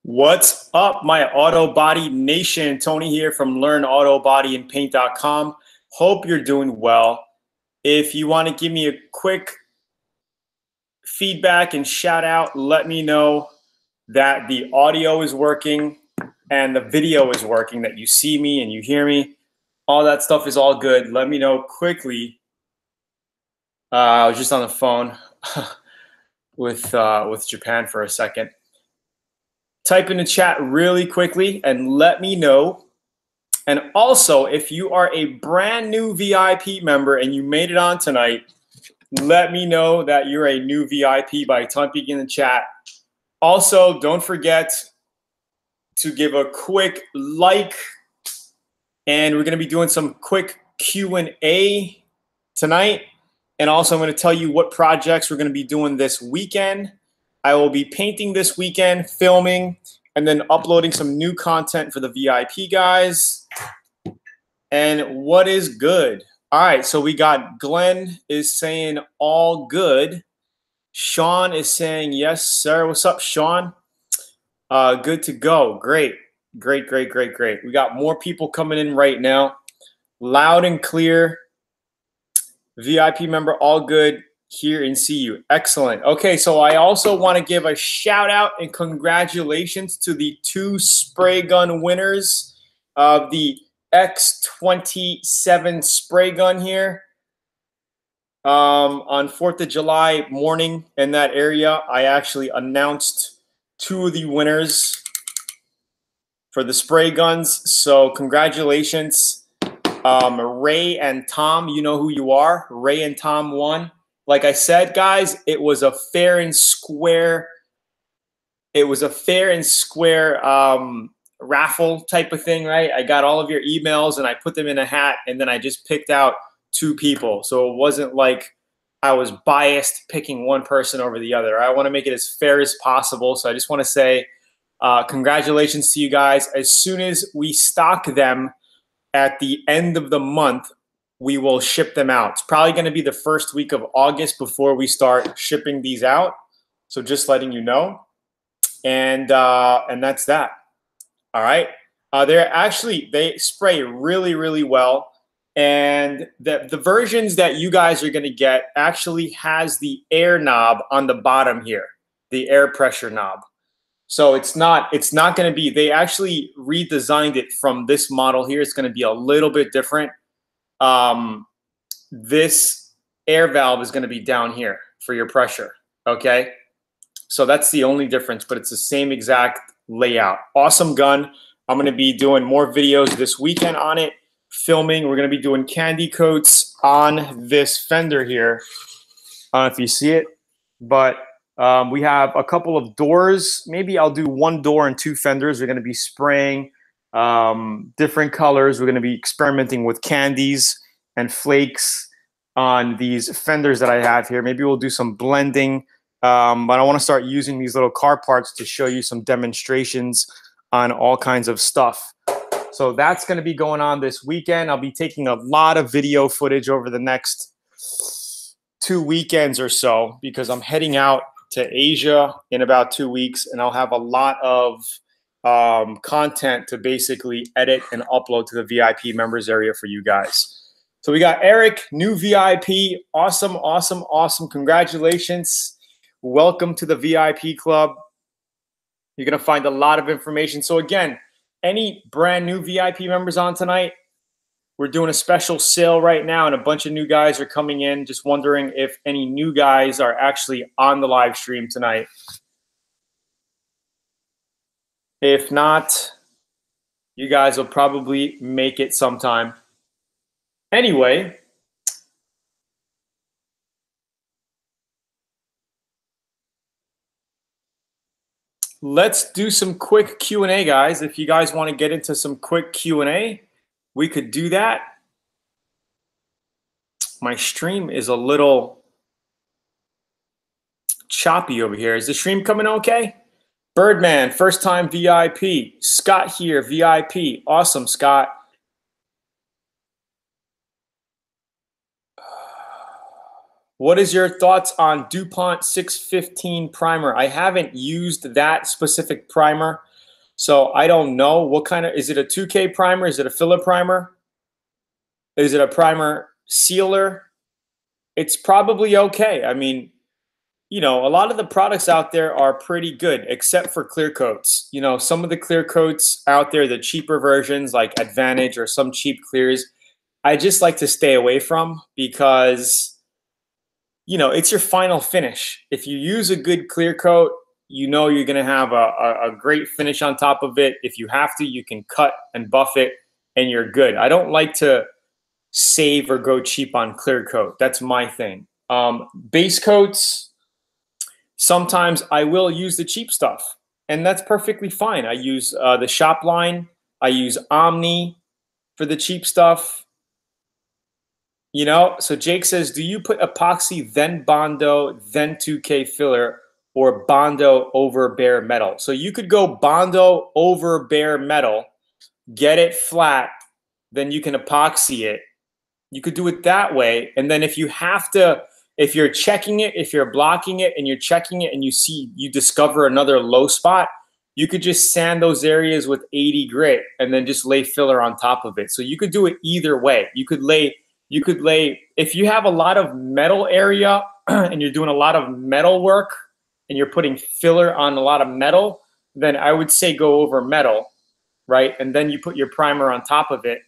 What's up, my auto body nation? Tony here from LearnAutoBodyAndPaint.com. Hope you're doing well. If you want to give me a quick feedback and shout out, let me know that the audio is working and the video is working, that you see me and you hear me. All that stuff is all good. Let me know quickly. I was just on the phone with Japan for a second. Type in the chat really quickly and let me know. And also, if you are a brand new VIP member and you made it on tonight, let me know that you're a new VIP by typing in the chat. Also, don't forget to give a quick like, and we're going to be doing some quick Q&A tonight. And also, I'm going to tell you what projects we're going to be doing this weekend. I will be painting this weekend, filming, and then uploading some new content for the VIP guys. And what is good? All right, so we got Glenn is saying all good. Sean is saying yes, sir. What's up, Sean? Good to go. Great. Great. We got more people coming in right now. Loud and clear. VIP member, all good. Hear and see you. Excellent. Okay, so I also want to give a shout out and congratulations to the 2 spray gun winners of the X27 spray gun here. On 4th of July morning in that area, I actually announced 2 of the winners for the spray guns. So congratulations. Ray and Tom, you know who you are. Ray and Tom won. Like I said, guys, it was a fair and square. It was a fair and square raffle type of thing, right? I got all of your emails and I put them in a hat, and then I just picked out 2 people. So it wasn't like I was biased picking one person over the other. I want to make it as fair as possible. So I just want to say congratulations to you guys. As soon as we stock them at the end of the month, we will ship them out. It's probably going to be the first week of August before we start shipping these out. So just letting you know. And that's that. All right. They spray really well. And the versions that you guys are going to get actually has the air knob on the bottom here, the air pressure knob. So it's not going to be, they actually redesigned it from this model here. It's going to be a little bit different. This air valve is going to be down here for your pressure. Okay. So that's the only difference, but it's the same exact layout. Awesome gun. I'm going to be doing more videos this weekend on it, filming. We're going to be doing candy coats on this fender here. I don't know if you see it, but we have a couple of doors. Maybe I'll do 1 door and 2 fenders. We're going to be spraying different colors. We're going to be experimenting with candies and flakes on these fenders that I have here. Maybe we'll do some blending, but I want to start using these little car parts to show you some demonstrations on all kinds of stuff. So that's going to be going on this weekend. I'll be taking a lot of video footage over the next 2 weekends or so, because I'm heading out to Asia in about 2 weeks, and I'll have a lot of content to basically edit and upload to the VIP members area for you guys. So we got Eric, new VIP. Awesome. Congratulations. Welcome to the VIP club. You're going to find a lot of information. So again, any brand new VIP members on tonight, we're doing a special sale right now, and a bunch of new guys are coming in. Just wondering if any new guys are actually on the live stream tonight. If not, you guys will probably make it sometime. Anyway, let's do some quick Q&A, guys. If you guys want to get into some quick Q&A, we could do that. My stream is a little choppy over here. Is the stream coming okay? Birdman, first time VIP. Scott here, VIP. Awesome, Scott. What is your thoughts on DuPont 615 primer? I haven't used that specific primer. So I don't know what kind of, is it a 2K primer? Is it a filler primer? Is it a primer sealer? It's probably okay. I mean, you know, a lot of the products out there are pretty good, except for clear coats. You know, some of the clear coats out there, the cheaper versions like Advantage or some cheap clears, I just like to stay away from because, you know, it's your final finish. If you use a good clear coat, you know you're going to have a great finish on top of it. If you have to, you can cut and buff it and you're good. I don't like to save or go cheap on clear coat. That's my thing. Base coats, sometimes I will use the cheap stuff, and that's perfectly fine. I use the shop line. I use Omni for the cheap stuff. You know, so Jake says, do you put epoxy, then bondo, then 2K filler, or bondo over bare metal? So you could go bondo over bare metal, get it flat, then you can epoxy it. You could do it that way. And then if you have to, if you're checking it, if you're blocking it and you're checking it and you discover another low spot, you could just sand those areas with 80 grit and then just lay filler on top of it. So you could do it either way. You could lay, if you have a lot of metal area and you're doing a lot of metal work and you're putting filler on a lot of metal, then I would say go over metal, right? And then you put your primer on top of it.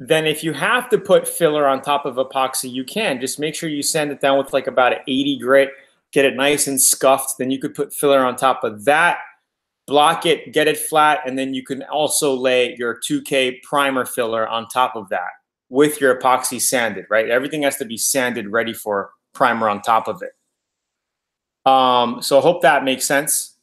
Then if you have to put filler on top of epoxy, you can. Just make sure you sand it down with like about an 80 grit, get it nice and scuffed. Then you could put filler on top of that, block it, get it flat, and then you can also lay your 2K primer filler on top of that with your epoxy sanded, right? Everything has to be sanded ready for primer on top of it. So I hope that makes sense.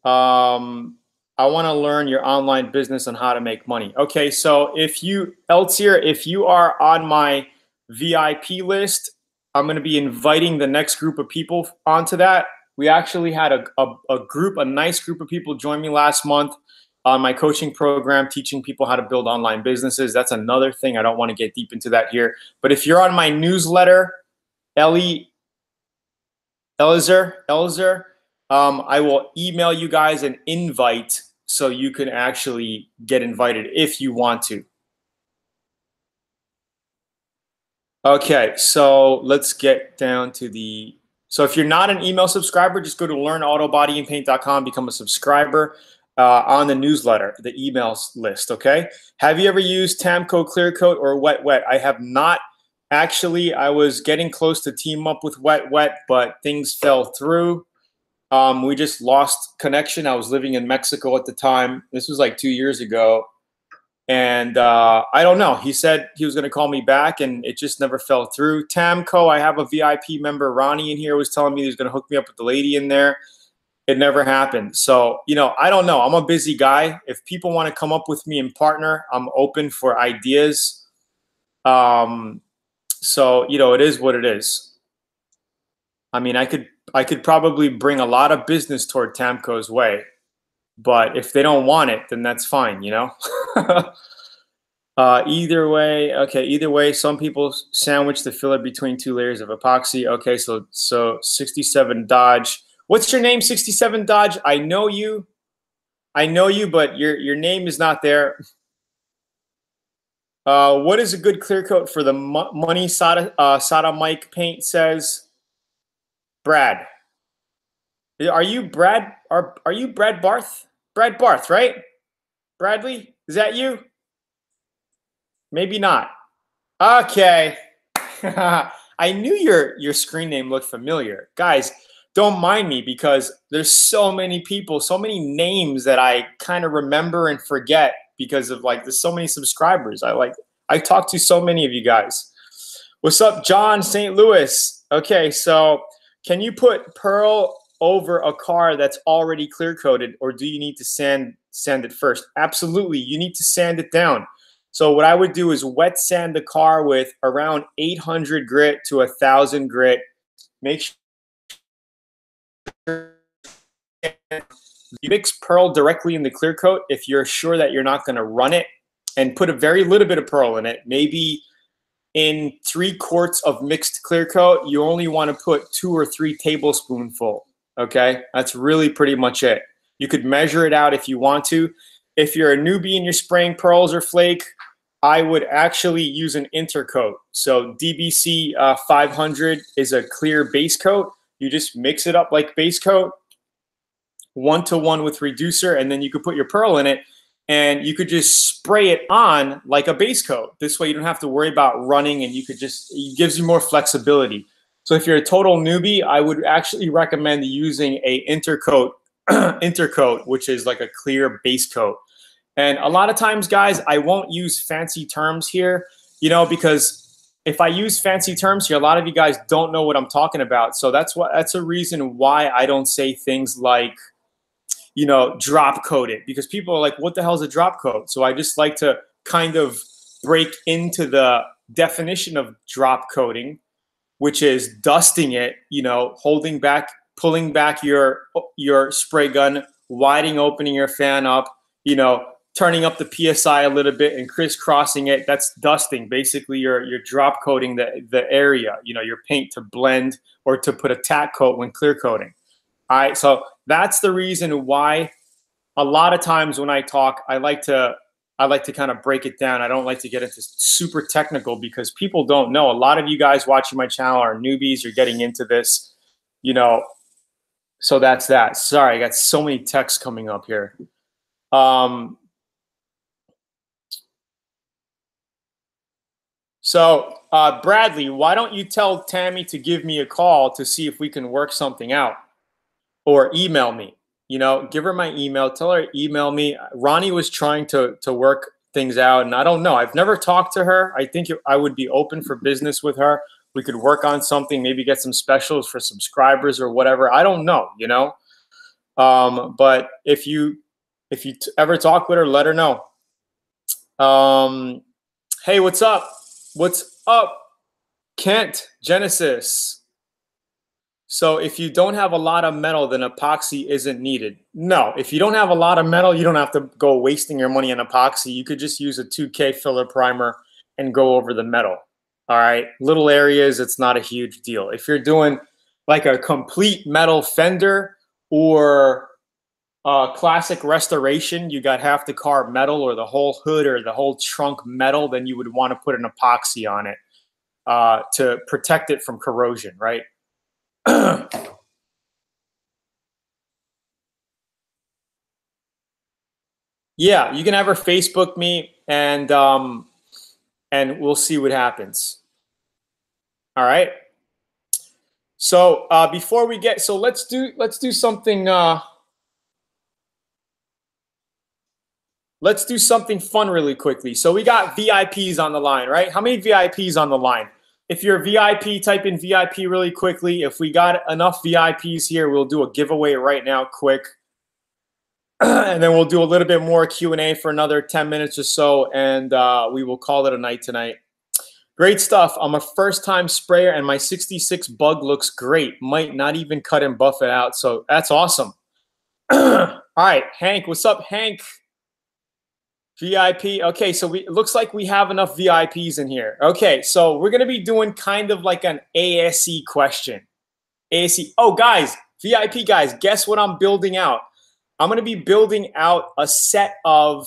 I want to learn your online business on how to make money. Okay, so if you, Eltier, if you are on my VIP list, I'm going to be inviting the next group of people onto that. We actually had a nice group of people join me last month on my coaching program, teaching people how to build online businesses. That's another thing. I don't want to get deep into that here. But if you're on my newsletter, Elizer, I will email you guys an invite so you can actually get invited if you want to. Okay, so let's get down to the, so if you're not an email subscriber, just go to LearnAutoBodyAndPaint.com, become a subscriber on the newsletter, the email list, okay? Have you ever used Tamco Clear Coat or Wet Wet? I have not. Actually, I was getting close to team up with Wet Wet, but things fell through. We just lost connection. I was living in Mexico at the time. This was like 2 years ago. And I don't know. He said he was going to call me back, and it just never fell through. Tamco, I have a VIP member, Ronnie, in here, was telling me he was going to hook me up with the lady in there. It never happened. So, you know, I don't know. I'm a busy guy. If people want to come up with me and partner, I'm open for ideas. So, you know, it is what it is. I mean, I could probably bring a lot of business toward Tamco's way, but if they don't want it, then that's fine, you know? Either way, okay, either way, some people sandwich the filler between 2 layers of epoxy. Okay, so 67 Dodge. What's your name, 67 Dodge? I know you, but your name is not there. What is a good clear coat for the money Sada Mike paint says? Brad. Are you Brad? Are you Brad Barth? Brad Barth, right? Bradley, is that you? Maybe not. Okay. I knew your screen name looked familiar. Guys, don't mind me because there's so many people, so many names that I kind of remember and forget because of like there's so many subscribers. I talk to so many of you guys. What's up, John St. Louis? Okay, so can you put pearl over a car that's already clear coated, or do you need to sand it first? Absolutely, you need to sand it down. So what I would do is wet sand the car with around 800 grit to 1,000 grit. Make sure you mix pearl directly in the clear coat if you're sure that you're not going to run it, and put a very little bit of pearl in it, maybe in 3 quarts of mixed clear coat, you only want to put 2 or 3 tablespoonfuls. Okay, that's really pretty much it. You could measure it out if you want to. If you're a newbie and you're spraying pearls or flake, I would actually use an intercoat. So DBC 500 is a clear base coat. You just mix it up like base coat, 1-to-1 with reducer, and then you could put your pearl in it, and you could just spray it on like a base coat. This way you don't have to worry about running, and you could just, it gives you more flexibility. So if you're a total newbie, I would actually recommend using a intercoat, which is like a clear base coat. And a lot of times, guys, I won't use fancy terms here, you know, because if I use fancy terms here, a lot of you guys don't know what I'm talking about. So that's a reason why I don't say things like, you know, drop coat it, because people are like, what the hell is a drop coat? So I just like to kind of break into the definition of drop coating, which is dusting it, you know, holding back, pulling back your spray gun, widening, opening your fan up, you know, turning up the PSI a little bit and crisscrossing it. That's dusting. Basically, you're drop coating the area, you know, your paint to blend or to put a tack coat when clear coating. All right, so that's the reason why a lot of times when I talk, I like to kind of break it down. I don't like to get into super technical because people don't know. A lot of you guys watching my channel are newbies. You're getting into this, you know. So that's that. Sorry, I got so many texts coming up here. So Bradley, why don't you tell Tammy to give me a call to see if we can work something out, or email me? You know, give her my email. Tell her to email me. Ronnie was trying to work things out, and I don't know. I've never talked to her. I think I would be open for business with her. We could work on something, maybe get some specials for subscribers or whatever. I don't know, you know. But if you ever talk with her, let her know. Hey, what's up? What's up, Kent Genesis? So if you don't have a lot of metal, then epoxy isn't needed. No, if you don't have a lot of metal, you don't have to go wasting your money on epoxy. You could just use a 2K filler primer and go over the metal. All right, little areas, it's not a huge deal. If you're doing like a complete metal fender or classic restoration, you got half the car metal or the whole hood or the whole trunk metal, then you would want to put an epoxy on it to protect it from corrosion, right? Yeah, you can have her Facebook me, and we'll see what happens. All right. So before we get, so let's do something. Let's do something fun really quickly. So we got VIPs on the line, right? How many VIPs on the line? If you're a VIP, type in VIP really quickly. If we got enough VIPs here, we'll do a giveaway right now quick. And then we'll do a little bit more Q&A for another 10 minutes or so, and we will call it a night tonight. Great stuff. I'm a first-time sprayer, and my 66 bug looks great. Might not even cut and buff it out, so that's awesome. All right, Hank. What's up, Hank? VIP. Okay, so it looks like we have enough VIPs in here. Okay, so we're going to be doing kind of like an ASE question. ASE. Oh, guys, VIP guys, guess what I'm building out? I'm going to be building out a set of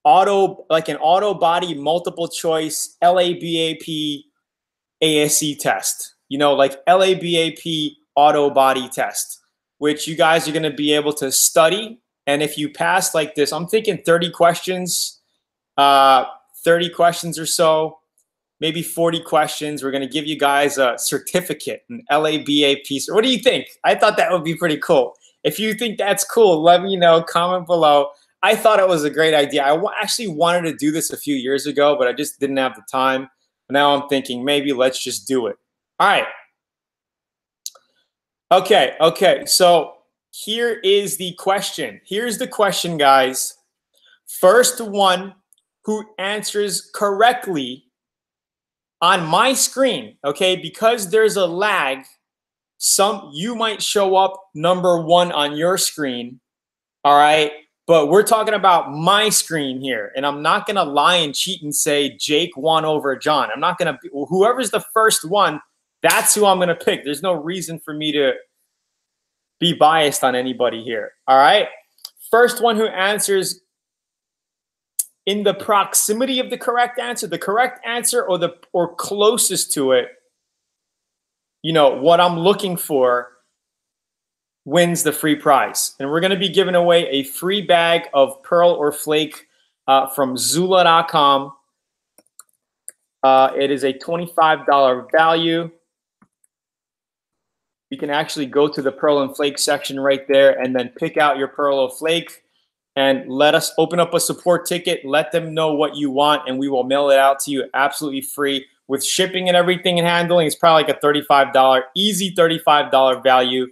an auto body multiple choice LABAP ASE test. You know, like LABAP auto body test, which you guys are going to be able to study. And if you pass like this, I'm thinking 30 questions or so, maybe 40 questions. We're going to give you guys a certificate, an LABAP. What do you think? I thought that would be pretty cool. If you think that's cool, let me know, comment below. I thought it was a great idea. I actually wanted to do this a few years ago, but I just didn't have the time. Now I'm thinking maybe let's just do it. All right. Okay. So here is the question. Here's the question, guys. First one who answers correctly on my screen, okay, because there's a lag, you might show up number 1 on your screen, all right? But we're talking about my screen here, and I'm not going to lie and cheat and say Jake won over John. I'm not going to – whoever's the first one, that's who I'm going to pick. There's no reason for me to be biased on anybody here, all right? First one who answers in the proximity of the correct answer or closest to it, you know, what I'm looking for, wins the free prize. And we're going to be giving away a free bag of Pearl or Flake from Zoolaa.com. It is a $25 value. You can actually go to the Pearl and Flake section right there and then pick out your Pearl or Flake and let us open up a support ticket. Let them know what you want, and we will mail it out to you absolutely free. With shipping and everything and handling, it's probably like a $35, easy $35 value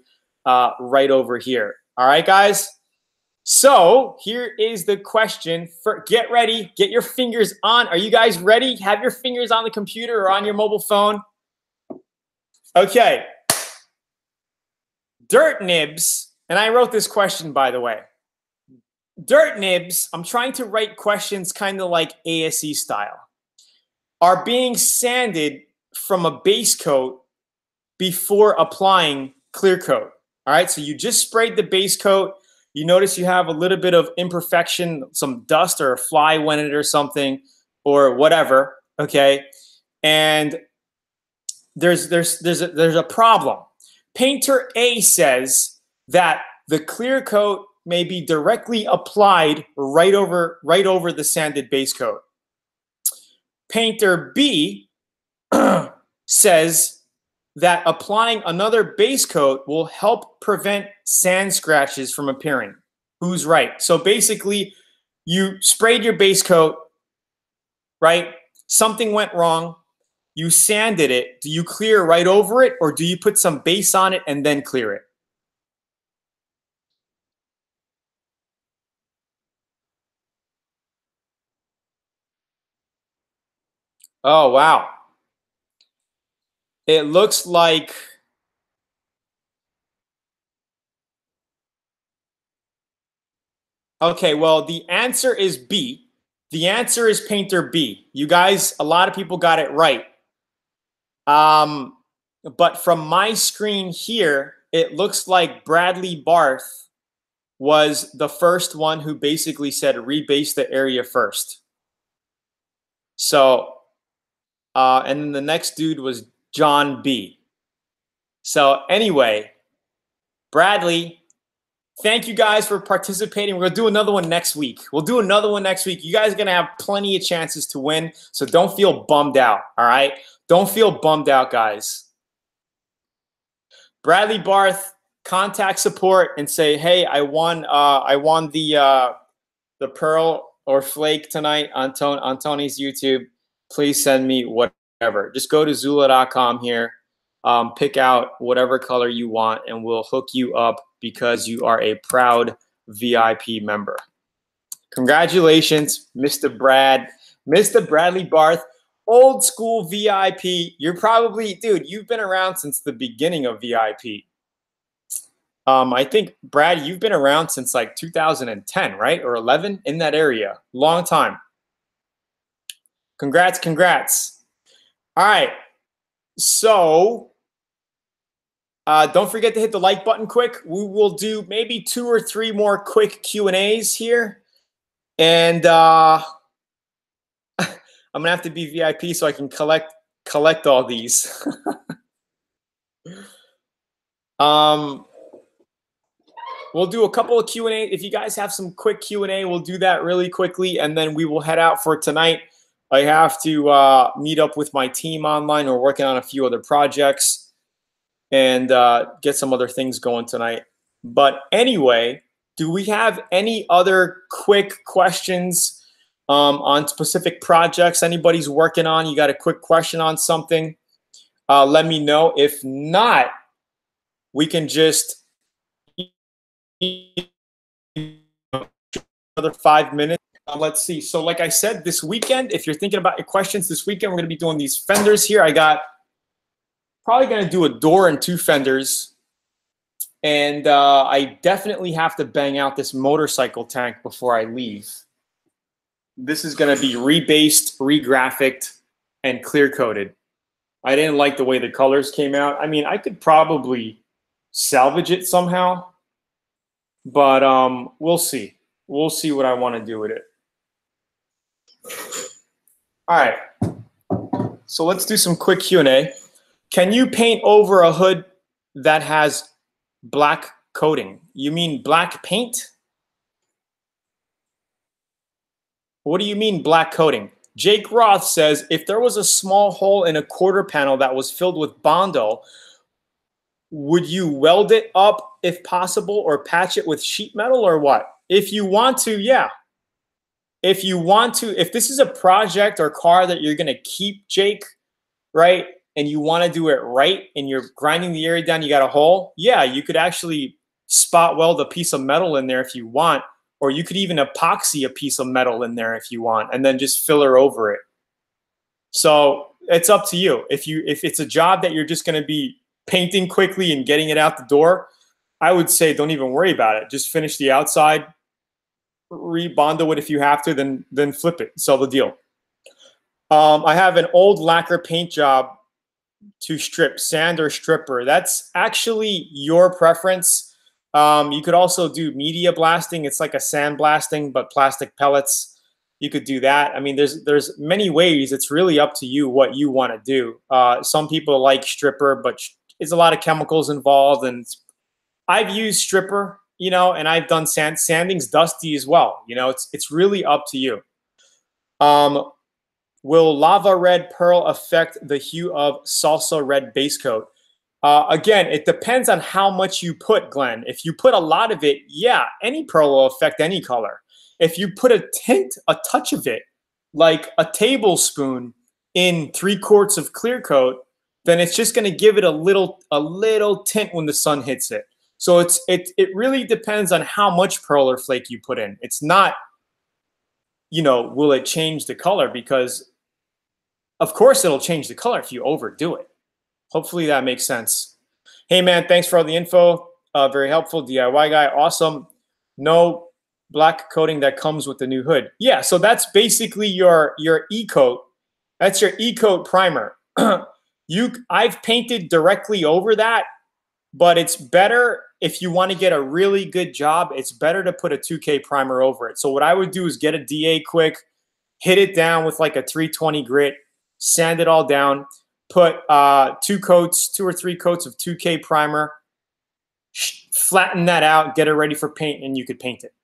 right over here. All right, guys? So here is the question. Get ready. Get your fingers on. Are you guys ready? Have your fingers on the computer or on your mobile phone. Okay. Dirt Nibs, and I wrote this question, by the way. Dirt Nibs, I'm trying to write questions kind of like ASE style, are being sanded from a base coat before applying clear coat. All right, so you just sprayed the base coat. You notice you have a little bit of imperfection, some dust or a fly went in it or something or whatever, okay? And there's a problem. Painter A says that the clear coat may be directly applied right over the sanded base coat. Painter B says that applying another base coat will help prevent sand scratches from appearing. Who's right? So basically, you sprayed your base coat, right? Something went wrong. You sanded it. Do you clear right over it, or do you put some base on it and then clear it? Oh, wow. It looks like okay, well, the answer is B. The answer is Painter B. You guys, a lot of people got it right. But from my screen here, it looks like Bradley Barth was the first one who basically said rebase the area first. So, and then the next dude was John B. So anyway, Bradley, thank you guys for participating. We're going to do another one next week. We'll do another one next week. You guys are going to have plenty of chances to win, so don't feel bummed out, all right? Don't feel bummed out, guys. Bradley Barth, contact support and say, hey, I won the Pearl or Flake tonight on Tony's YouTube. Please send me whatever. Just go to Zoolaa.com here. Pick out whatever color you want, and we'll hook you up because you are a proud VIP member. Congratulations, Mr. Bradley Barth, old school VIP. You're probably, dude, you've been around since the beginning of VIP. I think, Brad, you've been around since like 2010, right? Or 11, in that area. Long time. Congrats, congrats. All right. So don't forget to hit the like button quick. We will do maybe 2 or 3 more quick Q&As here. And I'm going to have to be VIP so I can collect all these. We'll do a couple of Q&A. If you guys have some quick Q&A, we'll do that really quickly, and then we will head out for tonight. I have to meet up with my team online. We're working on a few other projects and get some other things going tonight. But anyway, do we have any other quick questions on specific projects anybody's working on? You got a quick question on something? Let me know. If not, we can just another 5 minutes. Let's see. So like I said, this weekend, if you're thinking about your questions this weekend, we're going to be doing these fenders here. I got probably going to do a door and 2 fenders. And I definitely have to bang out this motorcycle tank before I leave. This is going to be rebased, regraphicked, and clear coated. I didn't like the way the colors came out. I mean, I could probably salvage it somehow, but we'll see. We'll see what I want to do with it. All right. So let's do some quick Q&A. Can you paint over a hood that has black coating? You mean black paint? What do you mean black coating? Jake Roth says, if there was a small hole in a quarter panel that was filled with bondo, would you weld it up if possible or patch it with sheet metal or what? If you want to, yeah. If you want to, if this is a project or car that you're going to keep, Jake, right, and you want to do it right and you're grinding the area down, you got a hole, yeah, you could actually spot weld a piece of metal in there if you want, or you could even epoxy a piece of metal in there if you want, and then just filler over it. So it's up to you. If it's a job that you're just going to be painting quickly and getting it out the door, I would say don't even worry about it. Just finish the outside, re-bondo it if you have to, then flip it, sell the deal. I have an old lacquer paint job to strip, sand or stripper. That's actually your preference. You could also do media blasting. It's like a sand blasting, but plastic pellets. You could do that. I mean, there's many ways. It's really up to you what you want to do. Some people like stripper, but it's a lot of chemicals involved. And I've used stripper, you know, and I've done sand. Sanding's dusty as well. You know, it's really up to you. Will lava red pearl affect the hue of salsa red base coat? Again, it depends on how much you put, Glenn. If you put a lot of it, yeah, any pearl will affect any color. If you put a tint, a touch of it, like a tablespoon in 3 quarts of clear coat, then it's just going to give it a little tint when the sun hits it. So it really depends on how much pearl or flake you put in. It's not, you know, will it change the color? Because of course it'll change the color if you overdo it. Hopefully that makes sense. Hey man, thanks for all the info. Very helpful. DIY guy, awesome. No black coating that comes with the new hood. Yeah, so that's basically your e-coat. That's your e-coat primer. I've painted directly over that, but it's better if you want to get a really good job, it's better to put a 2K primer over it. So what I would do is get a DA quick, hit it down with like a 320 grit, sand it all down, put 2 or 3 coats of 2K primer, flatten that out, get it ready for paint, and you could paint it.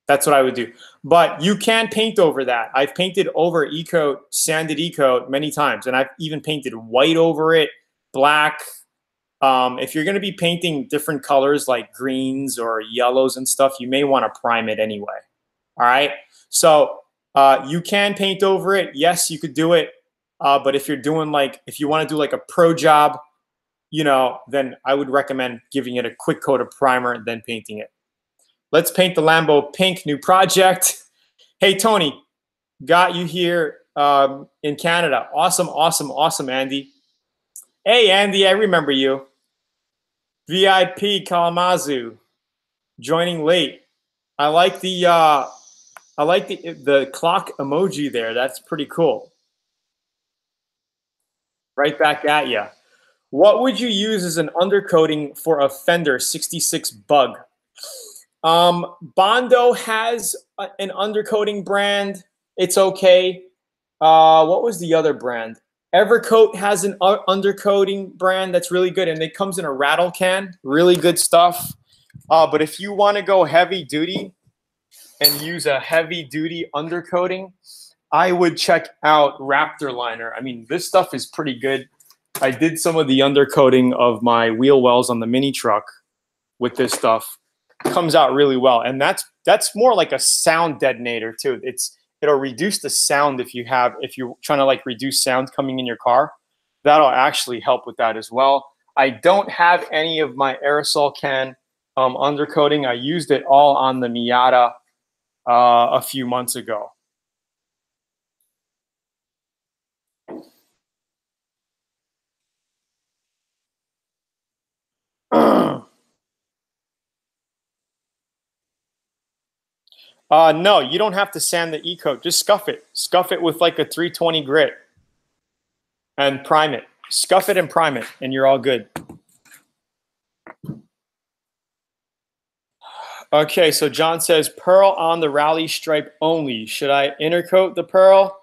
That's what I would do. But you can paint over that. I've painted over e-coat, sanded e-coat many times, and I've even painted white over it, black. If you're going to be painting different colors like greens or yellows and stuff, you may want to prime it anyway. All right? So you can paint over it. Yes, you could do it. But if you're doing if you want to do like a pro job, you know, then I would recommend giving it a quick coat of primer and then painting it. Let's paint the Lambo pink, new project. Hey, Tony, got you here in Canada. Awesome, awesome, awesome, Andy. Hey, Andy, I remember you. VIP Kalamazoo, joining late. I like the clock emoji there. That's pretty cool. Right back at you. What would you use as an undercoating for a Fender 66 Bug? Bondo has an undercoating brand. It's okay. What was the other brand? Evercoat has an undercoating brand that's really good, and it comes in a rattle can. Really good stuff. But if you want to go heavy duty and use a heavy duty undercoating, I would check out Raptor Liner. I mean, this stuff is pretty good. I did some of the undercoating of my wheel wells on the mini truck with this stuff. It comes out really well, and that's more like a sound detonator too. It'll reduce the sound if you're trying to like reduce sound coming in your car. That'll actually help with that as well. I don't have any of my aerosol can undercoating. I used it all on the Miata a few months ago. No, you don't have to sand the E-coat. Just scuff it. Scuff it with like a 320 grit and prime it. Scuff it and prime it, and you're all good. Okay, so John says, pearl on the rally stripe only. Should I intercoat the pearl?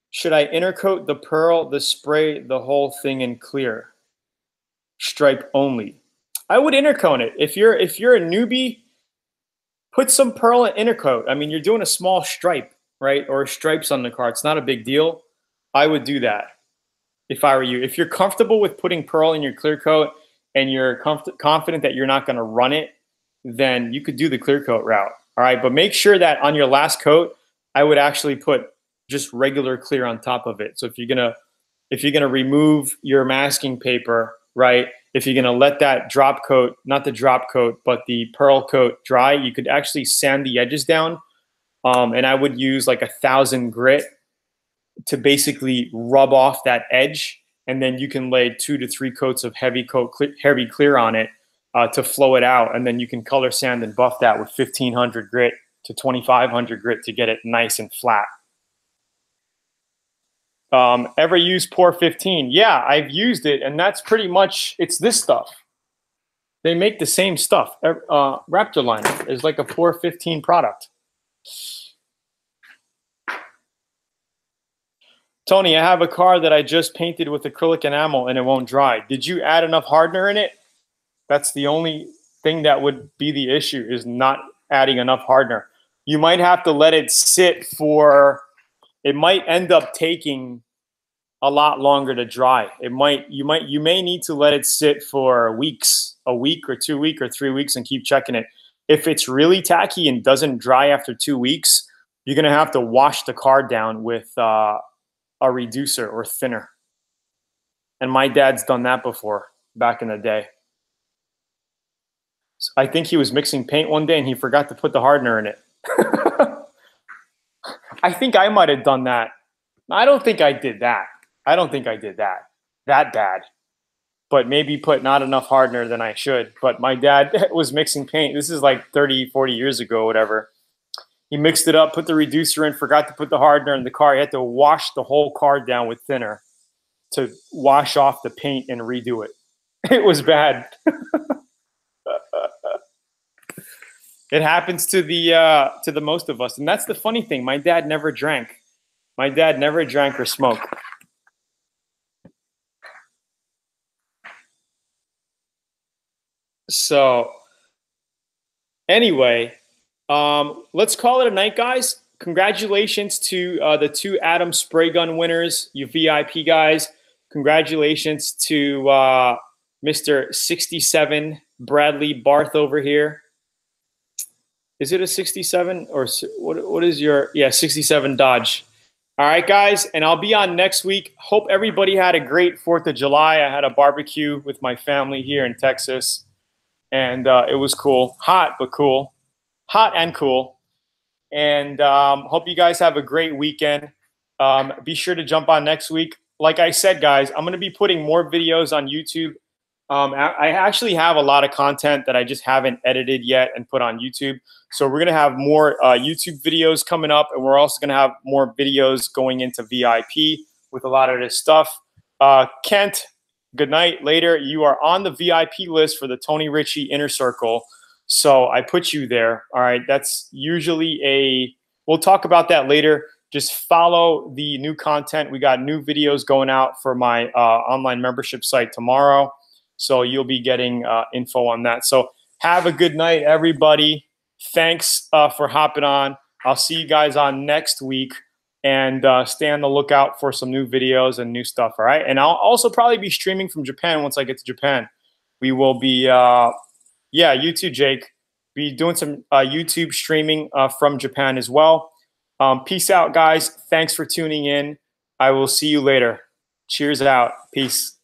Should I intercoat the pearl, the spray, the whole thing in clear? Stripe only. I would intercoat it. If you're a newbie, put some pearl in intercoat. I mean, you're doing a small stripe, right? Or stripes on the car. It's not a big deal. I would do that if I were you. If you're comfortable with putting pearl in your clear coat and you're confident that you're not going to run it, then you could do the clear coat route. All right, but make sure that on your last coat, I would actually put just regular clear on top of it. So if you're gonna remove your masking paper, right? If you're gonna let that drop coat, not the drop coat, but the pearl coat dry, you could actually sand the edges down. And I would use like 1,000 grit to basically rub off that edge, and then you can lay 2 to 3 coats of heavy clear on it to flow it out, and then you can color sand and buff that with 1,500 grit to 2,500 grit to get it nice and flat. Ever use Pour 15? Yeah, I've used it, and that's pretty much, it's this stuff. They make the same stuff. Raptor liner is like a Pour 15 product. Tony, I have a car that I just painted with acrylic enamel and it won't dry. Did you add enough hardener in it? That's the only thing that would be the issue, is not adding enough hardener. You might have to let it sit for, it might end up taking a lot longer to dry. You may need to let it sit for weeks, a week or 2 weeks or 3 weeks, and keep checking it. If it's really tacky and doesn't dry after 2 weeks, you're gonna have to wash the car down with a reducer or thinner. And my dad's done that before back in the day. So I think he was mixing paint one day and he forgot to put the hardener in it. I think I might have done that. I don't think I did that. I don't think I did that bad. But maybe put not enough hardener than I should. But my dad was mixing paint. This is like 30, 40 years ago, whatever. He mixed it up, put the reducer in, forgot to put the hardener in the car. He had to wash the whole car down with thinner to wash off the paint and redo it. It was bad. It happens to the most of us. And that's the funny thing. My dad never drank. My dad never drank or smoked. So anyway, let's call it a night, guys. Congratulations to the 2 Atom Spray Gun winners, you VIP guys. Congratulations to Mr. 67 Bradley Barth over here. Is it a 67 or what is your, yeah, 67 Dodge. All right, guys, and I'll be on next week. Hope everybody had a great 4th of July. I had a barbecue with my family here in Texas, and it was cool. Hot, but cool. Hot and cool. And hope you guys have a great weekend. Be sure to jump on next week. Like I said, guys, I'm going to be putting more videos on YouTube. I actually have a lot of content that I just haven't edited yet and put on YouTube. So we're going to have more YouTube videos coming up, and we're also going to have more videos going into VIP with a lot of this stuff. Kent, good night. Later, you are on the VIP list for the Tony Ritchie Inner Circle. So I put you there. All right. That's usually we'll talk about that later. Just follow the new content. We got new videos going out for my online membership site tomorrow. So you'll be getting info on that. So have a good night, everybody. Thanks for hopping on. I'll see you guys on next week, and stay on the lookout for some new videos and new stuff. All right. And I'll also probably be streaming from Japan once I get to Japan. We will be, yeah, you too, Jake. Be doing some YouTube streaming from Japan as well. Peace out, guys. Thanks for tuning in. I will see you later. Cheers out. Peace.